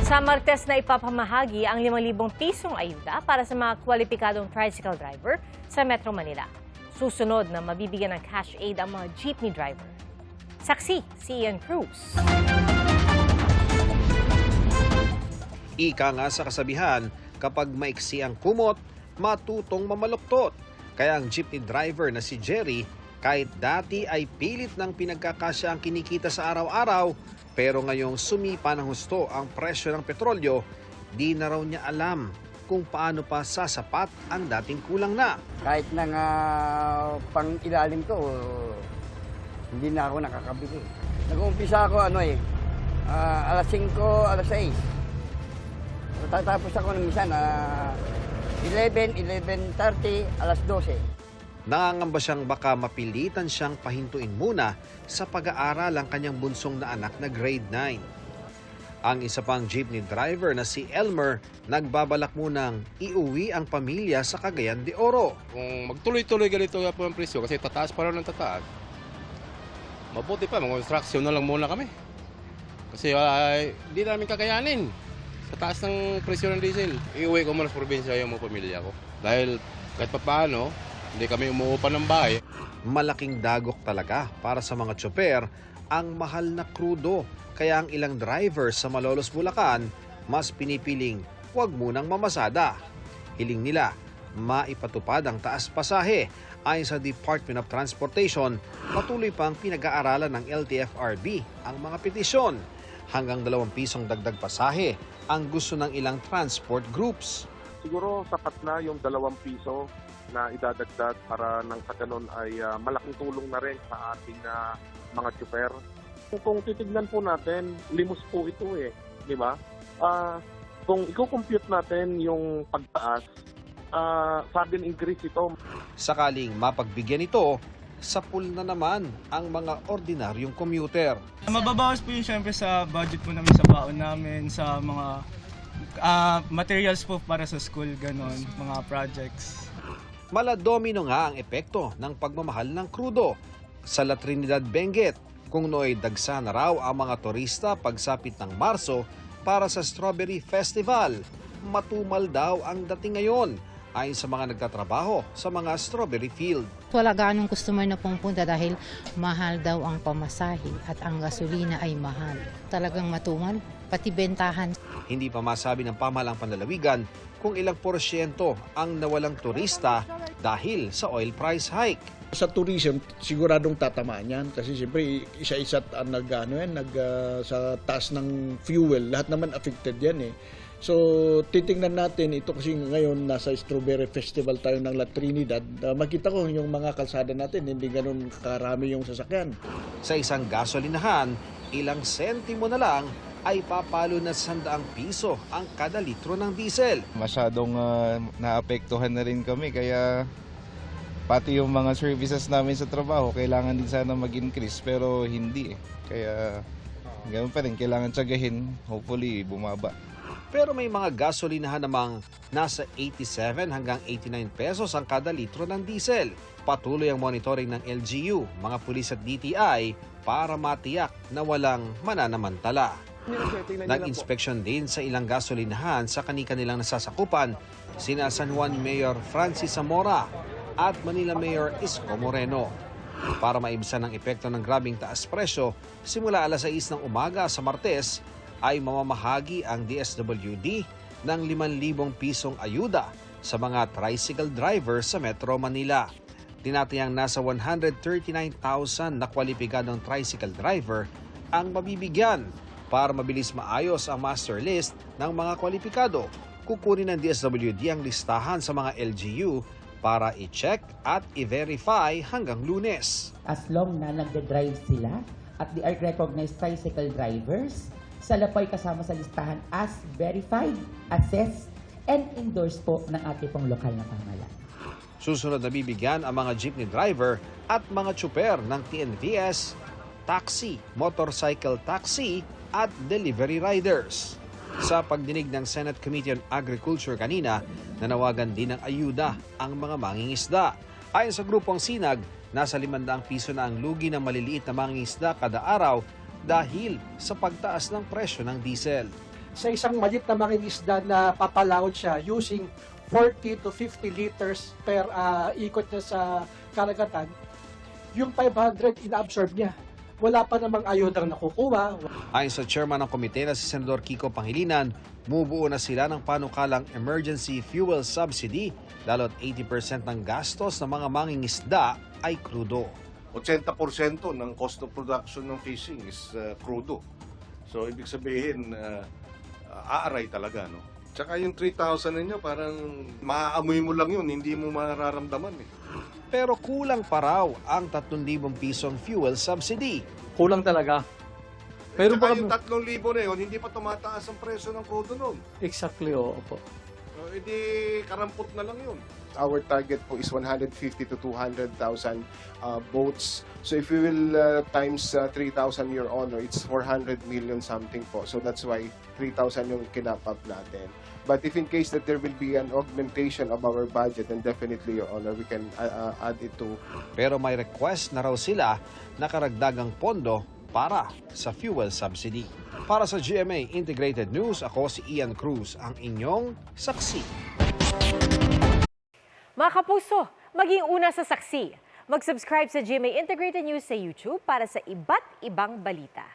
Sa Martes na ipapamahagi ang 5,000 pisong ayuda para sa mga kwalipikadong tricycle driver sa Metro Manila. Susunod na mabibigyan ng cash aid ang mga jeepney driver. Saksi si Ian Cruz. Ika nga sa kasabihan, kapag maiksi ang kumot, matutong mamaluktot. Kaya ang jeepney driver na si Jerry, kahit dati ay pilit ng pinagkakasya ang kinikita sa araw-araw, pero ngayong sumipa ng husto ang presyo ng petrolyo, di na raw niya alam kung paano pa sasapat ang dating kulang na. Kahit na nga pang-ilalim ko, hindi na ako nakakabili. Nag-uumpisa ako alas 5, alas 6. Tatapos ako ng minsan 11, 11:30, alas 12. Nangangamba siyang baka mapilitan siyang pahintuin muna sa pag-aaral ang kanyang bunsong na anak na grade 9. Ang isa pang jeepney driver na si Elmer, nagbabalak munang iuwi ang pamilya sa Cagayan de Oro. Kung magtuloy-tuloy ganito nga po ang presyo kasi tataas pa rin ng tataas, mabuti pa, mag-construction na lang muna kami. Kasi hindi namin kakayanin sa taas ng presyo ng diesel. Iuwi ko muna sa probinsya yung mga pamilya ko. Dahil kahit pa paano, hindi kami umuupa ng bahay. Malaking dagok talaga para sa mga tsoper ang mahal na krudo. Kaya ang ilang driver sa Malolos, Bulacan, mas pinipiling huwag munang mamasada. Hiling nila, maipatupad ang taas pasahe. Ayon sa Department of Transportation, patuloy pang pinag-aaralan ng LTFRB ang mga petisyon. Hanggang 2 pisong dagdag pasahe ang gusto ng ilang transport groups. Siguro sapat na yung 2 piso na idadagdag para nang sa ganun ay malaking tulong na rin sa ating mga tsuper. Kung titignan po natin, limos po ito di ba? Kung i-compute natin yung pagtaas, sudden increase ito. Sakaling mapagbigyan ito, sapul na naman ang mga ordinaryong commuter. Mababawas po yun syempre sa budget po namin, sa baon namin, sa mga materials po para sa school, ganon, mga projects. Maladomino nga ang epekto ng pagmamahal ng krudo. Sa La Trinidad, Benguet, kung nooy dagsa na raw ang mga turista pagsapit ng Marso para sa Strawberry Festival, matumal daw ang dating ngayon ayon sa mga nagtatrabaho sa mga strawberry field. Wala ganong customer na pumunta dahil mahal daw ang pamasahe at ang gasolina ay mahal. Talagang matumal, pati bentahan. Hindi pa masabi ng pamahalang panlalawigan kung ilang porsyento ang nawalang turista dahil sa oil price hike. Sa tourism, siguradong tatamaan yan kasi siyempre isa-isa't ang sa taas ng fuel, lahat naman affected yan . So titingnan natin ito kasi ngayon nasa Strawberry Festival tayo ng La Trinidad. Makita ko yung mga kalsada natin, hindi ganun karami yung sasakyan. Sa isang gasolinahan, ilang sentimo na lang ay papalo na 100 piso ang kada litro ng diesel. Masyadong naapektuhan na rin kami kaya pati yung mga services namin sa trabaho kailangan din sana mag-increase pero hindi . Kaya ganoon pa rin, kailangan tsagahin, hopefully bumaba. Pero may mga gasolinahan namang nasa 87 hanggang 89 pesos ang kada litro ng diesel. Patuloy ang monitoring ng LGU, mga pulis at DTI para matiyak na walang mananamantala. Nag-inspeksyon din sa ilang gasolinahan sa kani-kanilang nasasakupan sina San Juan Mayor Francis Zamora at Manila Mayor Isko Moreno. Para maibsan ang epekto ng grabing taas presyo, simula alas 6 ng umaga sa Martes ay mamamahagi ang DSWD ng 5,000 pisong ayuda sa mga tricycle driver sa Metro Manila. Tinatayang nasa 139,000 na kwalipikadong tricycle driver ang mabibigyan. Para mabilis maayos ang master list ng mga kwalipikado, kukunin ng DSWD ang listahan sa mga LGU para i-check at i-verify hanggang Lunes. As long na nagde-drive sila at they are recognized tricycle drivers, sila po ay kasama sa listahan as verified, assessed, and endorsed po ng ating pong lokal na pamahalaan. Susunod na bibigyan ang mga jeepney driver at mga tsuper ng TNVS, taxi, motorcycle taxi at delivery riders. Sa pagdinig ng Senate Committee on Agriculture kanina, nanawagan din ng ayuda ang mga mangingisda. Ayon sa grupong Sinag, nasa 500 piso na ang lugi ng maliliit na mangingisda kada araw dahil sa pagtaas ng presyo ng diesel. sa isang maliit na mangingisda na papalaot siya using 40 to 50 liters per ikot niya sa karagatan, yung 500 inaabsorb niya. Wala pa namang ayodang nakukuha. Ayon sa chairman ng komite na si Senador Kiko Pangilinan, mubuo na sila ng panukalang emergency fuel subsidy, lalo't 80% ng gastos ng mga mangingisda ay krudo. 80% ng cost of production ng fishing is crudo. So, ibig sabihin, aaray talaga, no? Tsaka yung 3,000 ninyo, parang maaamoy mo lang yun, hindi mo mararamdaman eh. Pero kulang pa raw ang 3,000 pisong fuel subsidy. Kulang talaga. Pero tsaka yung 3,000 na yun, hindi pa tumataas ang presyo ng crudo nun. Exactly, oo po. So, hindi karampot na lang yun. Our target po is 150 to 200,000 boats. So if we will times 3,000, Your Honor, it's 400 million something po. So that's why 3,000 yung kinap-up natin. But if in case that there will be an augmentation of our budget, then definitely, Your Honor, we can add it to. Pero may request na raw sila na karagdagang pondo para sa fuel subsidy. Para sa GMA Integrated News, ako si Ian Cruz, ang inyong saksi. Mga kapuso, maging una sa saksi. Mag-subscribe sa GMA Integrated News sa YouTube para sa iba't ibang balita.